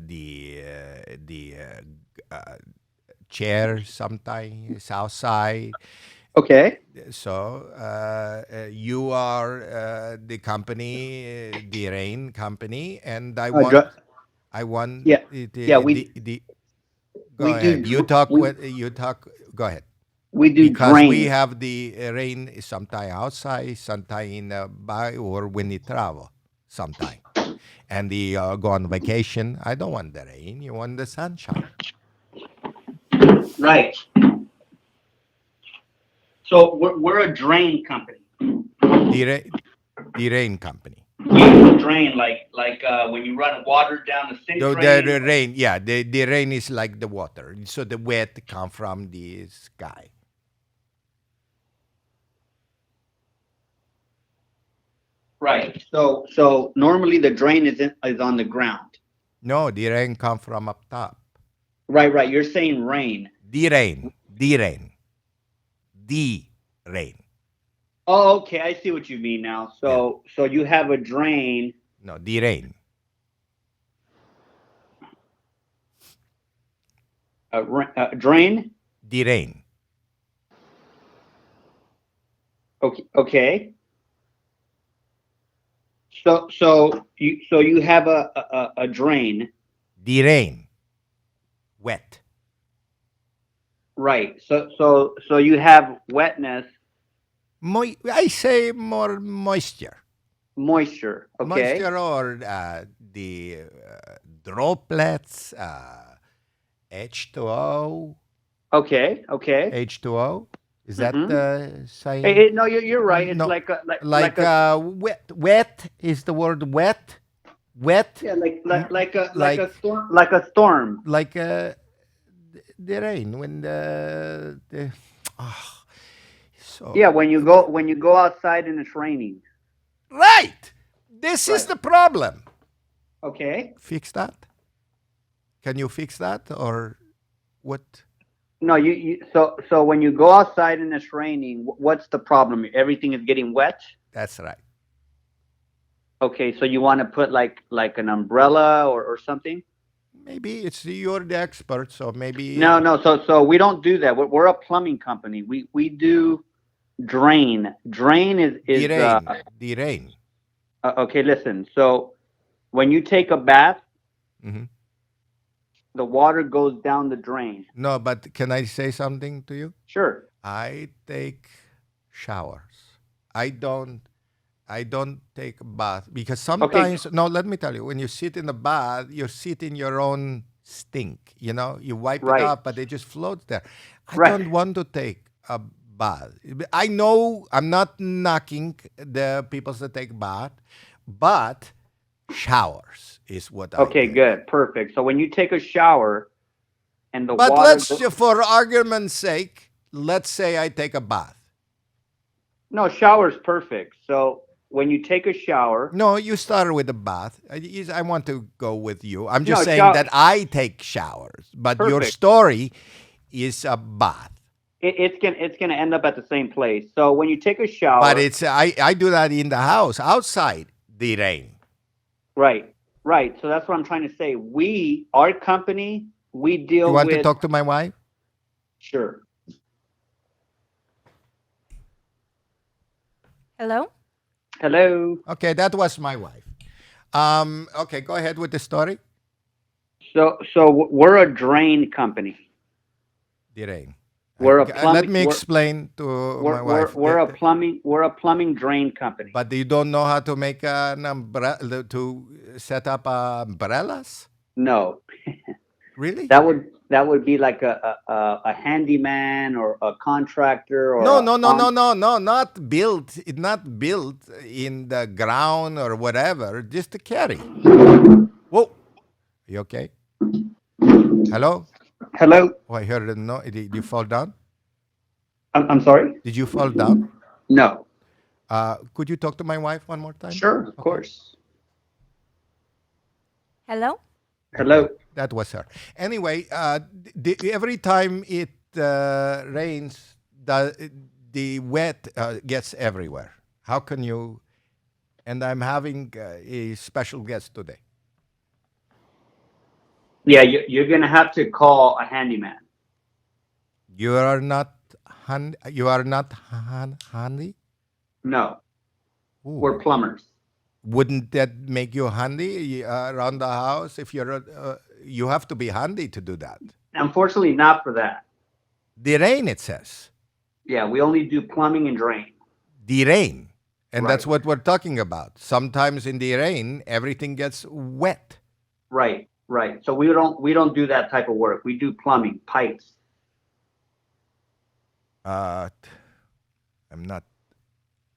chairs sometimes outside. Okay. So you are the company, the rain company, and I want. Yeah. Go ahead. You talk. Go ahead. We do because drain. we have the rain sometime outside, sometime in by or when you travel, sometime, and the go on vacation. I don't want the rain. You want the sunshine. Right. So we're a drain company. The rain company. use a drain like when you run water down the sink drain. The rain, yeah, the rain is like the water. So the wet come from the sky. Right. So normally the drain is on the ground. No, the rain come from up top. Right. You're saying rain. The rain. Oh, okay. I see what you mean now. So you have a drain. No, the rain. Drain. The rain. Okay. So you have a drain. The rain. Wet. Right. So you have wetness. I say more moisture. Moisture. Okay. Moisture or the droplets, H2O. Okay. H2O. Is that saying? No, you're right. It's No, like like wet. Wet is the word wet. Wet. Yeah, like a storm. Like a storm. Like the rain when so Yeah, when you go outside and it's raining. Right. This is the problem. Okay. Fix that. Can you fix that or what? No, so when you go outside and it's raining, what's the problem? Everything is getting wet? That's right. Okay, so you want to put like an umbrella or something? Maybe you're the expert, so maybe No. So we don't do that. We're a plumbing company. We do drain. Drain is the rain. Okay, listen. So when you take a bath, the water goes down the drain. No, but can I say something to you? Sure. I take showers. I don't take a bath because sometimes no, let me tell you, when you sit in the bath, you sit in your own stink. You know, you wipe it up, but it just floats there. I don't want to take a bath. I know I'm not knocking the people that take bath, but showers is what I Okay, good. Perfect. So when you take a shower and the But water for argument's sake, let's say I take a bath. No, shower's perfect. So when you take a shower. No, you started with a bath. I want to go with you. I'm just saying that I take showers, but your story is a bath. It's gonna end up at the same place. So when you take a shower. But I do that in the house, outside the rain. Right. So that's what I'm trying to say. Our company, we deal with. You want to talk to my wife? Sure. Hello? Okay, that was my wife. Okay, go ahead with the story. So we're a drain company. The rain. We're a plumbing. Let me explain to my wife. We're a plumbing drain company. But you don't know how to make an umbrella to set up umbrellas? No. Really? That would be like a handyman or a contractor or no, not built. It's not built in the ground or whatever, just to carry. Whoa. You okay? Hello? Oh, I heard it. No, did you fall down? I'm sorry? Did you fall down? No. Could you talk to my wife one more time? Sure, of course. Hello? That was her. Anyway, every time it rains, the wet gets everywhere. How can you? And I'm having a special guest today. Yeah, you're gonna have to call a handyman. You are not handy? No. Ooh. We're plumbers. Wouldn't that make you handy around the house? If you're, you have to be handy to do that. Unfortunately, not for that. The rain, it says. Yeah, we only do plumbing and drain. The rain, and that's what we're talking about. Sometimes in the rain, everything gets wet. Right. So we don't do that type of work. We do plumbing, pipes. I'm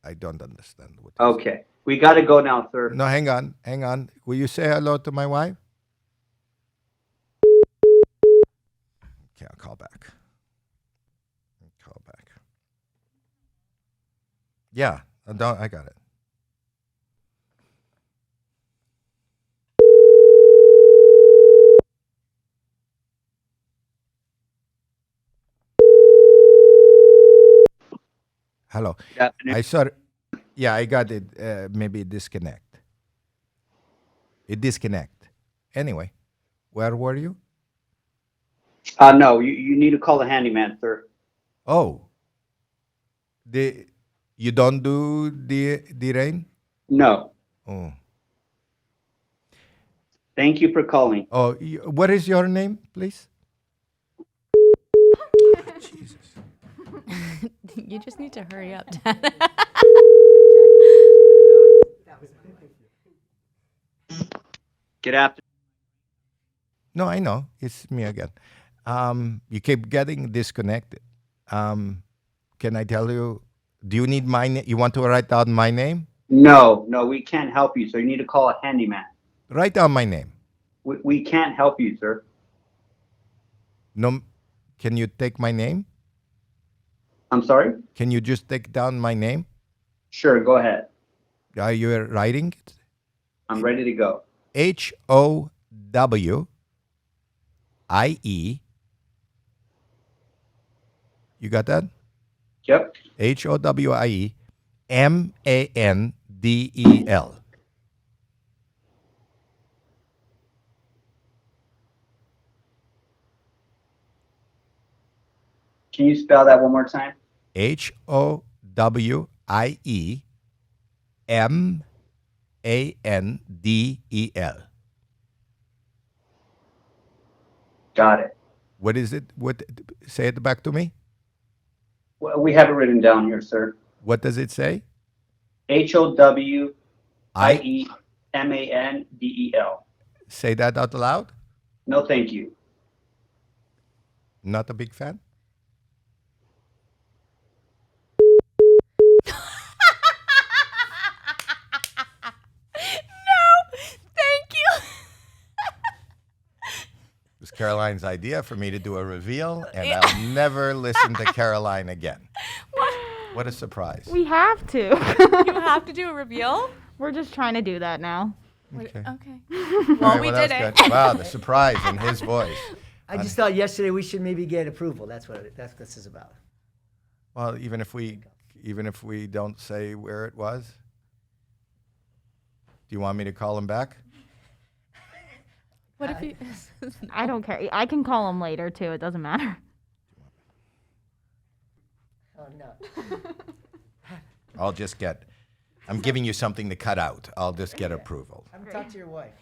I don't understand. Okay. We got to go now, sir. No, hang on. Will you say hello to my wife? Okay, I'll call back. Yeah, I got it. Hello. I saw. Yeah, I got it. Maybe disconnect. It disconnect. Anyway, where were you? No, you need to call the handyman, sir. Oh. You don't do the rain? No. Oh. Thank you for calling. Oh, what is your name, please? Jesus. You just need to hurry up, Dad. Get after. No, I know. It's me again. You keep getting disconnected. Can I tell you? Do you need my name? You want to write down my name? No, we can't help you, so you need to call a handyman. Write down my name. We can't help you, sir. No, can you take my name? I'm sorry? Can you just take down my name? Sure, go ahead. Are you writing it? I'm ready to go. Howie. You got that? Yep. Howie Mandel. Can you spell that one more time? Howie Mandel. Got it. What is it? What? Say it back to me. Well, we have it written down here, sir. What does it say? HOWIEMANDEL. Say that out loud. No, thank you. Not a big fan? Thank you. It was Caroline's idea for me to do a reveal, and I'll never listen to Caroline again. What a surprise. We have to. You have to do a reveal? We're just trying to do that now. Okay. Well, we did it. Good. Wow, the surprise in his voice. I just thought yesterday we should maybe get approval. That's what this is about. Well, even if we don't say where it was, do you want me to call him back? What if he? I don't care. I can call him later too. It doesn't matter. Oh no. I'm giving you something to cut out. I'll just get approval. I'm gonna talk to your wife.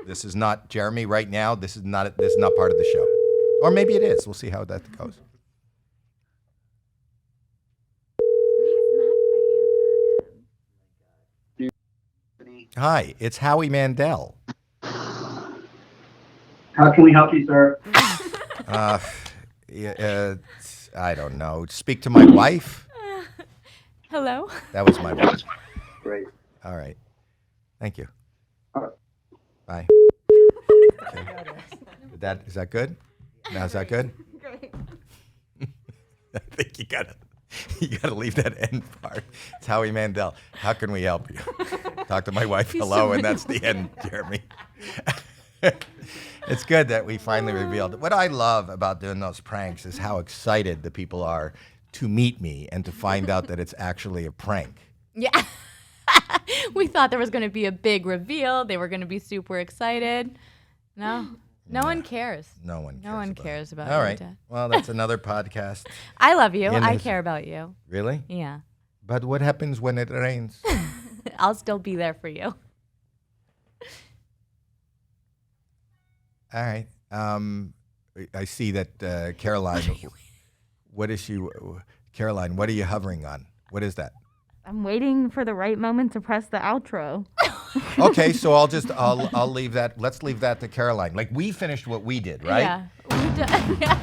This is not Jeremy right now. This is not part of the show. Or maybe it is. We'll see how that goes. Hi, it's Howie Mandel. How can we help you, sir? I don't know. Speak to my wife. Hello. That was my wife. Great. All right. Thank you. All right. Bye. Okay. Is that good? Now is that good? Great. I think you gotta leave that end part. It's Howie Mandel. How can we help you? Talk to my wife. Hello, and that's the end, Jeremy. It's good that we finally revealed it. What I love about doing those pranks is how excited the people are to meet me and to find out that it's actually a prank. Yeah. We thought there was going to be a big reveal. They were going to be super excited. No one cares. No one cares about All you, right. Dad. Well, that's another podcast. I love you. I care about you. Really? Yeah. But what happens when it rains? I'll still be there for you. All right. I see that Caroline. What is she? Caroline, what are you hovering on? What is that? I'm waiting for the right moment to press the outro. Okay, so I'll leave that. Let's leave that to Caroline. Like we finished what we did, right? Yeah. We done. Yeah.